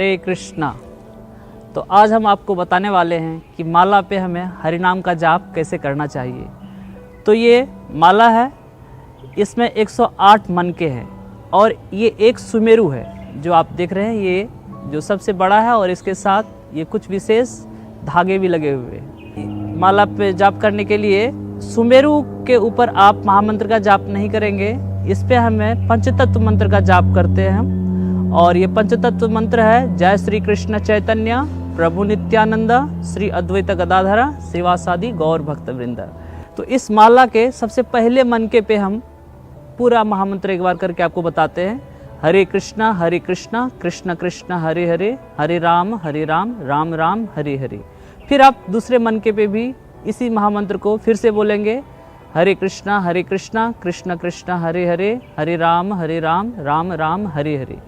हरे कृष्णा। तो आज हम आपको बताने वाले हैं कि माला पे हमें हरि नाम का जाप कैसे करना चाहिए। तो ये माला है, इसमें 108 मनके हैं और ये एक सुमेरु है जो आप देख रहे हैं, ये जो सबसे बड़ा है और इसके साथ ये कुछ विशेष धागे भी लगे हुए हैं। माला पे जाप करने के लिए सुमेरु के ऊपर आप महामंत्र का जाप नहीं करेंगे, इस पे हमें पंचतत्व मंत्र का जाप करते हैं हम। और ये पंचतत्व मंत्र है जय श्री कृष्ण चैतन्य प्रभु नित्यानंद श्री अद्वैत गदाधर शिवासादि गौर भक्त वृंद। तो इस माला के सबसे पहले मनके पे हम पूरा महामंत्र एक बार करके आपको बताते हैं। हरे कृष्णा कृष्ण कृष्ण हरे हरे, हरे राम राम राम हरे हरे। फिर आप दूसरे मनके पे भी इसी महामंत्र को फिर से बोलेंगे। हरे कृष्णा कृष्ण कृष्ण हरे हरे, हरे राम राम राम हरे हरे।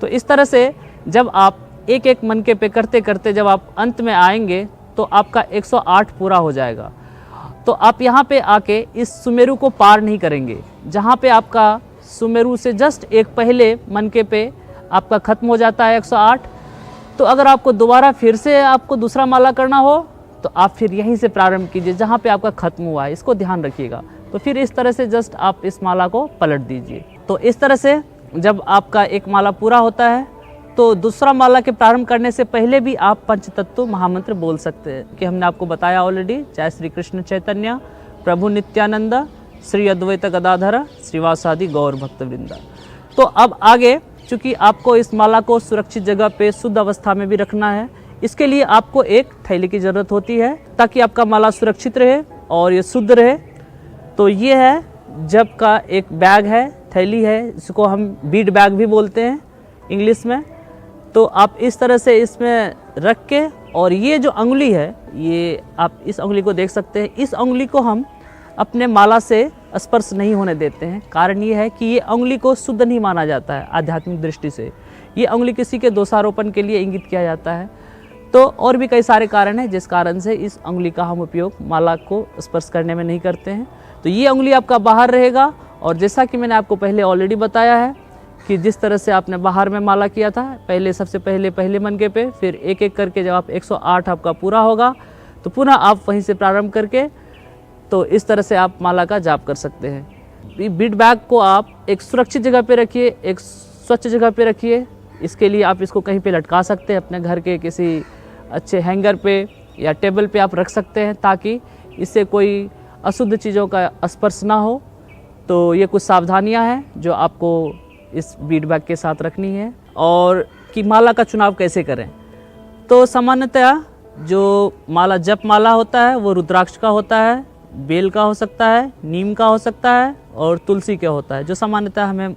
तो इस तरह से जब आप एक एक मनके पे करते करते जब आप अंत में आएंगे तो आपका 108 पूरा हो जाएगा। तो आप यहाँ पे आके इस सुमेरु को पार नहीं करेंगे, जहाँ पे आपका सुमेरु से जस्ट एक पहले मनके पे आपका खत्म हो जाता है 108। तो अगर आपको दोबारा फिर से आपको दूसरा माला करना हो तो आप फिर यहीं से प्रारंभ कीजिए जहाँ पे आपका खत्म हुआ है, इसको ध्यान रखिएगा। तो फिर इस तरह से जस्ट आप इस माला को पलट दीजिए। तो इस तरह से जब आपका एक माला पूरा होता है तो दूसरा माला के प्रारंभ करने से पहले भी आप पंचतत्व महामंत्र बोल सकते हैं कि हमने आपको बताया ऑलरेडी। जय श्री कृष्ण चैतन्य प्रभु नित्यानंद श्री अद्वैत गदाधर श्रीवासादि गौर भक्त वृंद। तो अब आगे चूँकि आपको इस माला को सुरक्षित जगह पे शुद्ध अवस्था में भी रखना है, इसके लिए आपको एक थैली की ज़रूरत होती है ताकि आपका माला सुरक्षित रहे और ये शुद्ध रहे। तो ये है जब का एक बैग है, थैली है, इसको हम बीड बैग भी बोलते हैं इंग्लिश में। तो आप इस तरह से इसमें रख के, और ये जो उंगली है, ये आप इस उंगली को देख सकते हैं, इस उंगली को हम अपने माला से स्पर्श नहीं होने देते हैं। कारण ये है कि ये उंगली को शुद्ध नहीं माना जाता है आध्यात्मिक दृष्टि से। ये उंगली किसी के दोषारोपण के लिए इंगित किया जाता है। तो और भी कई सारे कारण हैं जिस कारण से इस उंगली का हम उपयोग माला को स्पर्श करने में नहीं करते हैं। तो ये उंगली आपका बाहर रहेगा। और जैसा कि मैंने आपको पहले ऑलरेडी बताया है कि जिस तरह से आपने बाहर में माला किया था, पहले सबसे पहले मनके पे, फिर एक एक करके जब आप 108 आपका पूरा होगा तो पुनः आप वहीं से प्रारंभ करके तो इस तरह से आप माला का जाप कर सकते हैं। बीड बैग को आप एक सुरक्षित जगह पे रखिए, एक स्वच्छ जगह पे रखिए। इसके लिए आप इसको कहीं पे लटका सकते हैं, अपने घर के किसी अच्छे हैंगर पे या टेबल पे आप रख सकते हैं ताकि इससे कोई अशुद्ध चीज़ों का स्पर्श ना हो। तो ये कुछ सावधानियां हैं जो आपको इस बीड बैग के साथ रखनी है। और कि माला का चुनाव कैसे करें, तो सामान्यतः जो माला जप माला होता है वो रुद्राक्ष का होता है, बेल का हो सकता है, नीम का हो सकता है और तुलसी का होता है, जो सामान्यतः हमें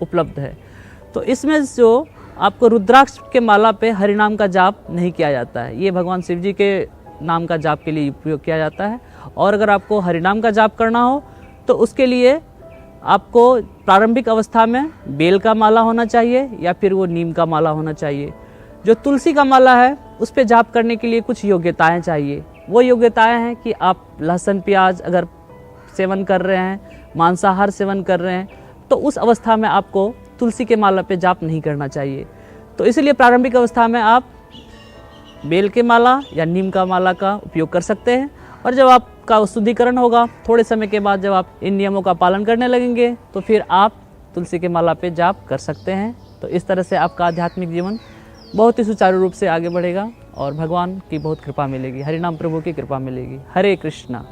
उपलब्ध है। तो इसमें जो आपको रुद्राक्ष के माला पे हरि नाम का जाप नहीं किया जाता है, ये भगवान शिव जी के नाम का जाप के लिए उपयोग किया जाता है। और अगर आपको हरि नाम का जाप करना हो तो उसके लिए आपको प्रारंभिक अवस्था में बेल का माला होना चाहिए या फिर वो नीम का माला होना चाहिए। जो तुलसी का माला है उस पे जाप करने के लिए कुछ योग्यताएं चाहिए। वो योग्यताएं हैं कि आप लहसुन प्याज अगर सेवन कर रहे हैं, मांसाहार सेवन कर रहे हैं, तो उस अवस्था में आपको तुलसी के माला पे जाप नहीं करना चाहिए। तो इसलिए प्रारंभिक अवस्था में आप बेल के माला या नीम का माला का उपयोग कर सकते हैं। और जब आपका शुद्धिकरण होगा, थोड़े समय के बाद जब आप इन नियमों का पालन करने लगेंगे तो फिर आप तुलसी के माला पे जाप कर सकते हैं। तो इस तरह से आपका आध्यात्मिक जीवन बहुत ही सुचारू रूप से आगे बढ़ेगा और भगवान की बहुत कृपा मिलेगी, हरि नाम प्रभु की कृपा मिलेगी। हरे कृष्णा।